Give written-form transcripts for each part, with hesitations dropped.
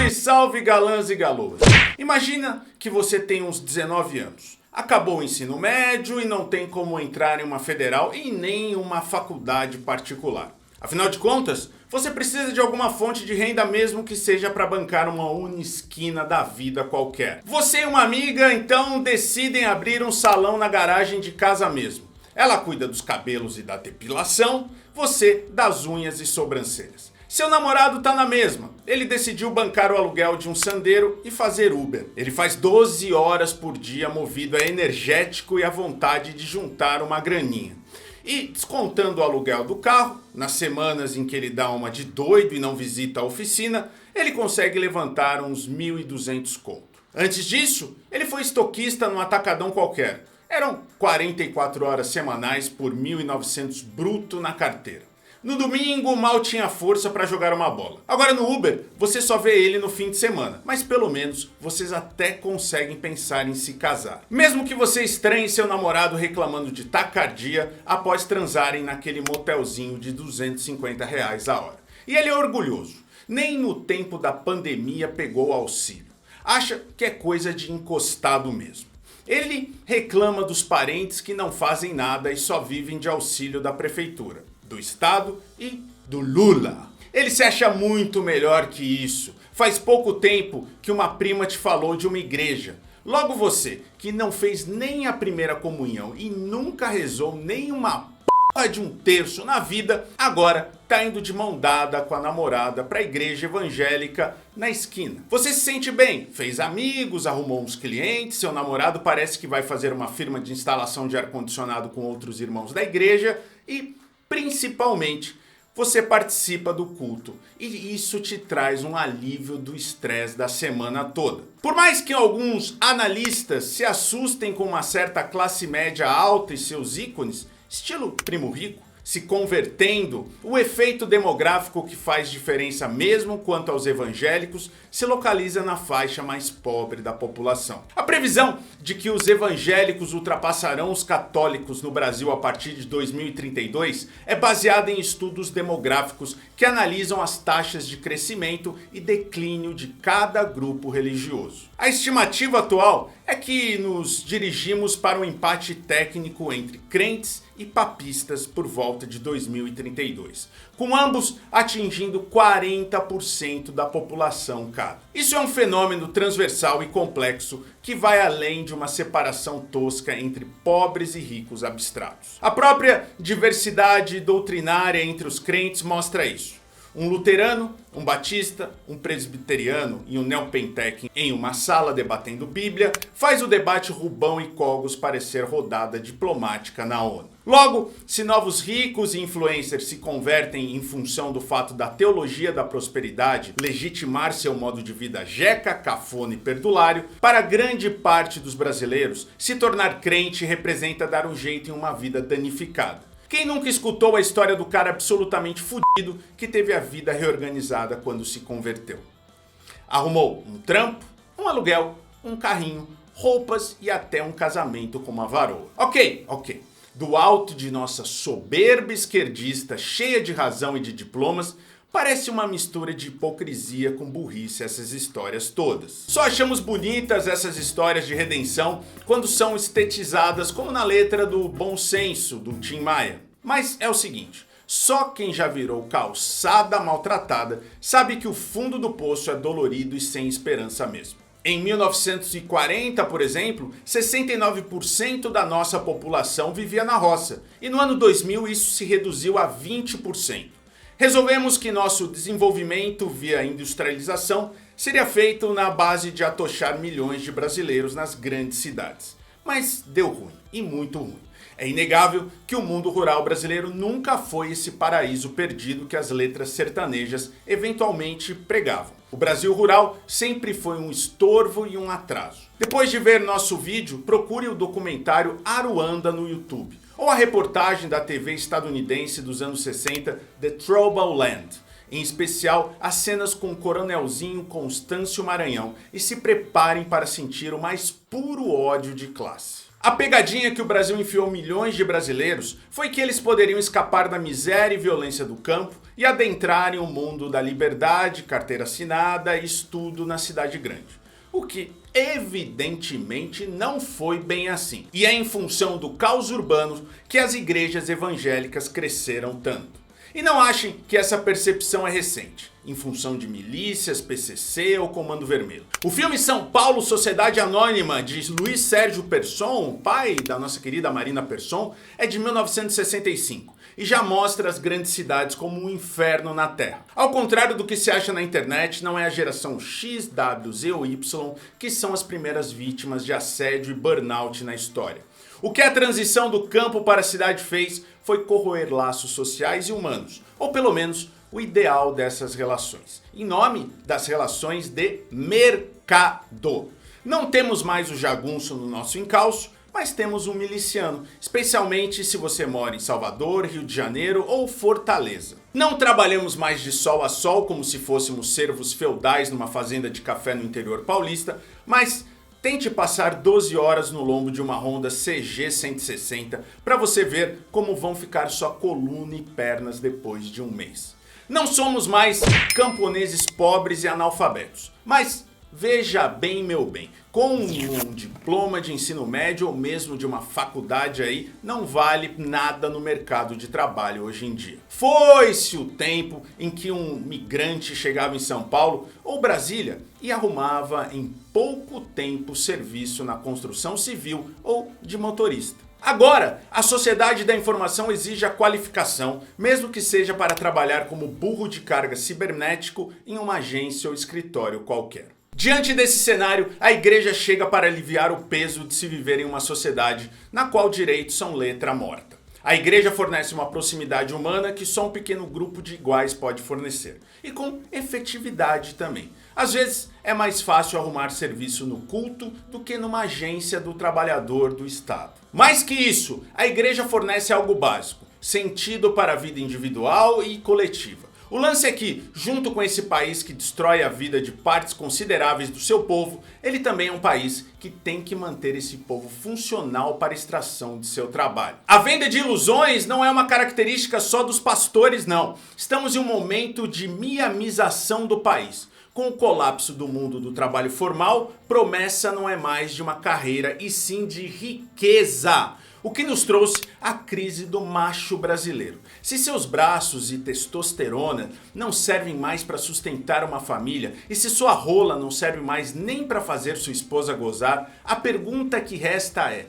Salve, salve galãs e galoas! Imagina que você tem uns 19 anos. Acabou o ensino médio e não tem como entrar em uma federal e nem em uma faculdade particular. Afinal de contas, você precisa de alguma fonte de renda mesmo que seja para bancar uma unisquina da vida qualquer. Você e uma amiga então decidem abrir um salão na garagem de casa mesmo. Ela cuida dos cabelos e da depilação, você das unhas e sobrancelhas. Seu namorado tá na mesma. Ele decidiu bancar o aluguel de um sandeiro e fazer Uber. Ele faz 12 horas por dia movido a energético e a vontade de juntar uma graninha. E descontando o aluguel do carro, nas semanas em que ele dá uma de doido e não visita a oficina, ele consegue levantar uns 1.200 conto. Antes disso, ele foi estoquista num atacadão qualquer. Eram 44 horas semanais por 1.900 bruto na carteira. No domingo, mal tinha força para jogar uma bola. Agora no Uber, você só vê ele no fim de semana. Mas pelo menos, vocês até conseguem pensar em se casar. Mesmo que você estranhe seu namorado reclamando de taquicardia após transarem naquele motelzinho de R$250 a hora. E ele é orgulhoso. Nem no tempo da pandemia pegou o auxílio. Acha que é coisa de encostado mesmo. Ele reclama dos parentes que não fazem nada e só vivem de auxílio da prefeitura, do Estado e do Lula. Ele se acha muito melhor que isso. Faz pouco tempo que uma prima te falou de uma igreja. Logo você, que não fez nem a primeira comunhão e nunca rezou nem uma porra de um terço na vida, agora tá indo de mão dada com a namorada pra igreja evangélica na esquina. Você se sente bem, fez amigos, arrumou uns clientes, seu namorado parece que vai fazer uma firma de instalação de ar-condicionado com outros irmãos da igreja e, principalmente, você participa do culto e isso te traz um alívio do estresse da semana toda. Por mais que alguns analistas se assustem com uma certa classe média alta e seus ícones, estilo Primo Rico, se convertendo, o efeito demográfico que faz diferença mesmo quanto aos evangélicos se localiza na faixa mais pobre da população. A previsão de que os evangélicos ultrapassarão os católicos no Brasil a partir de 2032 é baseada em estudos demográficos que analisam as taxas de crescimento e declínio de cada grupo religioso. A estimativa atual é que nos dirigimos para um empate técnico entre crentes e papistas por volta de 2032, com ambos atingindo 40% da população cada. Isso é um fenômeno transversal e complexo que vai além de uma separação tosca entre pobres e ricos abstratos. A própria diversidade doutrinária entre os crentes mostra isso. Um luterano, um batista, um presbiteriano e um neopentec em uma sala debatendo Bíblia faz o debate Rubão e Cogos parecer rodada diplomática na ONU. Logo, se novos ricos e influencers se convertem em função do fato da teologia da prosperidade legitimar seu modo de vida jeca, cafona e perdulário, para grande parte dos brasileiros, se tornar crente representa dar um jeito em uma vida danificada. Quem nunca escutou a história do cara absolutamente fudido que teve a vida reorganizada quando se converteu? Arrumou um trampo, um aluguel, um carrinho, roupas e até um casamento com uma varoa. Ok. Do alto de nossa soberba esquerdista cheia de razão e de diplomas, parece uma mistura de hipocrisia com burrice essas histórias todas. Só achamos bonitas essas histórias de redenção quando são estetizadas como na letra do Bom Senso, do Tim Maia. Mas é o seguinte, só quem já virou calçada maltratada sabe que o fundo do poço é dolorido e sem esperança mesmo. Em 1940, por exemplo, 69% da nossa população vivia na roça. E no ano 2000 isso se reduziu a 20%. Resolvemos que nosso desenvolvimento via industrialização seria feito na base de atochar milhões de brasileiros nas grandes cidades. Mas deu ruim, e muito ruim. É inegável que o mundo rural brasileiro nunca foi esse paraíso perdido que as letras sertanejas eventualmente pregavam. O Brasil rural sempre foi um estorvo e um atraso. Depois de ver nosso vídeo, procure o documentário Aruanda no YouTube, ou a reportagem da TV estadunidense dos anos 60, The Troubled Land, em especial as cenas com o coronelzinho Constâncio Maranhão, e se preparem para sentir o mais puro ódio de classe. A pegadinha que o Brasil enfiou milhões de brasileiros foi que eles poderiam escapar da miséria e violência do campo e adentrarem o mundo da liberdade, carteira assinada e estudo na cidade grande. O que evidentemente não foi bem assim. E é em função do caos urbano que as igrejas evangélicas cresceram tanto. E não achem que essa percepção é recente, em função de milícias, PCC ou Comando Vermelho. O filme São Paulo, Sociedade Anônima, de Luiz Sérgio Persson, pai da nossa querida Marina Persson, é de 1965 e já mostra as grandes cidades como um inferno na Terra. Ao contrário do que se acha na internet, não é a geração X, W, Z ou Y que são as primeiras vítimas de assédio e burnout na história. O que a transição do campo para a cidade fez foi corroer laços sociais e humanos, ou pelo menos o ideal dessas relações, em nome das relações de mercado. Não temos mais o jagunço no nosso encalço, mas temos um miliciano, especialmente se você mora em Salvador, Rio de Janeiro ou Fortaleza. Não trabalhamos mais de sol a sol como se fôssemos servos feudais numa fazenda de café no interior paulista, mas tente passar 12 horas no lombo de uma Honda CG 160 para você ver como vão ficar sua coluna e pernas depois de um mês. Não somos mais camponeses pobres e analfabetos, mas veja bem, meu bem, com um diploma de ensino médio ou mesmo de uma faculdade aí, não vale nada no mercado de trabalho hoje em dia. Foi-se o tempo em que um migrante chegava em São Paulo ou Brasília e arrumava em pouco tempo serviço na construção civil ou de motorista. Agora, a sociedade da informação exige a qualificação, mesmo que seja para trabalhar como burro de carga cibernético em uma agência ou escritório qualquer. Diante desse cenário, a igreja chega para aliviar o peso de se viver em uma sociedade na qual direitos são letra morta. A igreja fornece uma proximidade humana que só um pequeno grupo de iguais pode fornecer. E com efetividade também. Às vezes é mais fácil arrumar serviço no culto do que numa agência do trabalhador do Estado. Mais que isso, a igreja fornece algo básico, sentido para a vida individual e coletiva. O lance é que, junto com esse país que destrói a vida de partes consideráveis do seu povo, ele também é um país que tem que manter esse povo funcional para a extração de seu trabalho. A venda de ilusões não é uma característica só dos pastores, não. Estamos em um momento de miamização do país. Com o colapso do mundo do trabalho formal, promessa não é mais de uma carreira e sim de riqueza. O que nos trouxe a crise do macho brasileiro. Se seus braços e testosterona não servem mais para sustentar uma família e se sua rola não serve mais nem para fazer sua esposa gozar, a pergunta que resta é: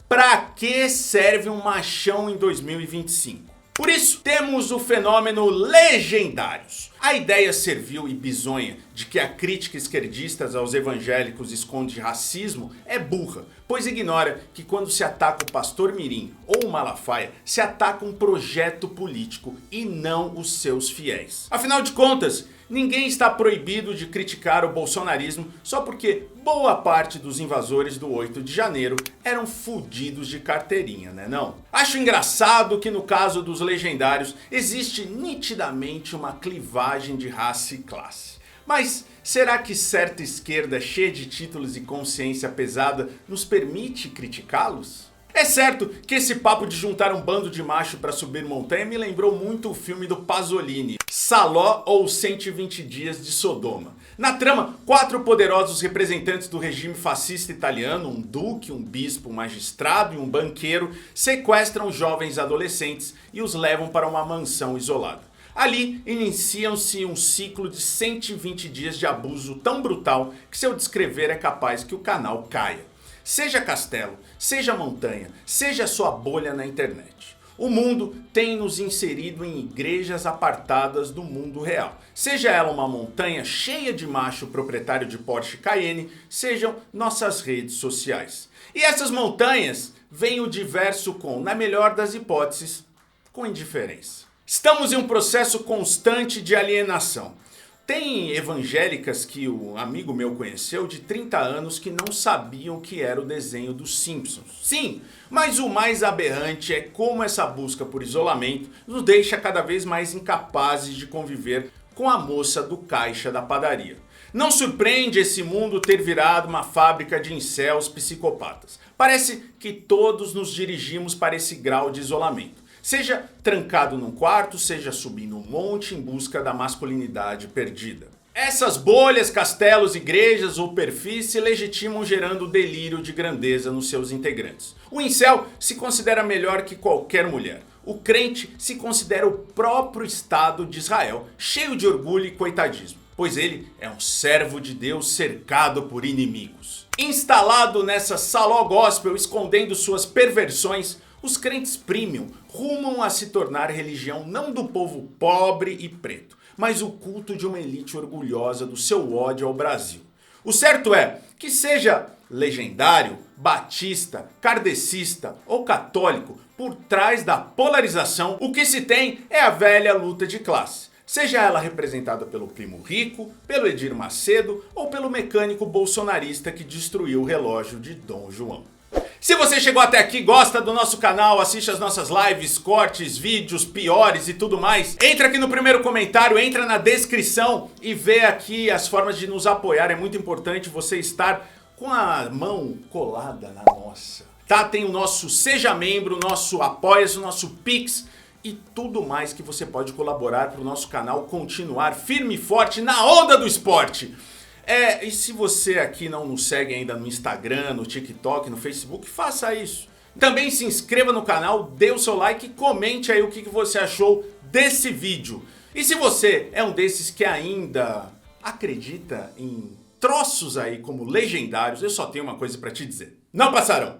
para que serve um machão em 2025? Por isso, temos o fenômeno legendários. A ideia servil e bizonha de que a crítica esquerdista aos evangélicos esconde racismo é burra, pois ignora que quando se ataca o pastor Mirim ou o Malafaia, se ataca um projeto político e não os seus fiéis. Afinal de contas, ninguém está proibido de criticar o bolsonarismo só porque boa parte dos invasores do 8 de janeiro eram fudidos de carteirinha, né não? Acho engraçado que no caso dos legendários existe nitidamente uma clivagem de raça e classe. Mas será que certa esquerda cheia de títulos e consciência pesada nos permite criticá-los? É certo que esse papo de juntar um bando de macho para subir montanha me lembrou muito o filme do Pasolini, Salò ou 120 Dias de Sodoma. Na trama, 4 poderosos representantes do regime fascista italiano, um duque, um bispo, um magistrado e um banqueiro, sequestram jovens adolescentes e os levam para uma mansão isolada. Ali iniciam-se um ciclo de 120 dias de abuso tão brutal que se eu descrever é capaz que o canal caia. Seja castelo, seja montanha, seja sua bolha na internet. O mundo tem nos inserido em igrejas apartadas do mundo real. Seja ela uma montanha cheia de macho proprietário de Porsche Cayenne, sejam nossas redes sociais. E essas montanhas veem o diverso com, na melhor das hipóteses, com indiferença. Estamos em um processo constante de alienação. Tem evangélicas que o amigo meu conheceu de 30 anos que não sabiam o que era o desenho dos Simpsons. Sim, mas o mais aberrante é como essa busca por isolamento nos deixa cada vez mais incapazes de conviver com a moça do caixa da padaria. Não surpreende esse mundo ter virado uma fábrica de incels psicopatas. Parece que todos nos dirigimos para esse grau de isolamento. Seja trancado num quarto, seja subindo um monte em busca da masculinidade perdida. Essas bolhas, castelos, igrejas ou perfis se legitimam gerando delírio de grandeza nos seus integrantes. O incel se considera melhor que qualquer mulher. O crente se considera o próprio Estado de Israel, cheio de orgulho e coitadismo, pois ele é um servo de Deus cercado por inimigos. Instalado nessa saló gospel, escondendo suas perversões, os crentes premium rumam a se tornar religião não do povo pobre e preto, mas o culto de uma elite orgulhosa do seu ódio ao Brasil. O certo é que seja legendário, batista, kardecista ou católico, por trás da polarização, o que se tem é a velha luta de classe. Seja ela representada pelo primo rico, pelo Edir Macedo ou pelo mecânico bolsonarista que destruiu o relógio de Dom João. Se você chegou até aqui, gosta do nosso canal, assiste as nossas lives, cortes, vídeos, piores e tudo mais, entra aqui no primeiro comentário, entra na descrição e vê aqui as formas de nos apoiar. É muito importante você estar com a mão colada na nossa. Tá? Tem o nosso Seja Membro, o nosso Apoia-se, o nosso Pix e tudo mais que você pode colaborar para o nosso canal continuar firme e forte na onda do esporte. E se você aqui não nos segue ainda no Instagram, no TikTok, no Facebook, faça isso. Também se inscreva no canal, dê o seu like e comente aí o que você achou desse vídeo. E se você é um desses que ainda acredita em troços aí como legendários, eu só tenho uma coisa para te dizer. Não passarão!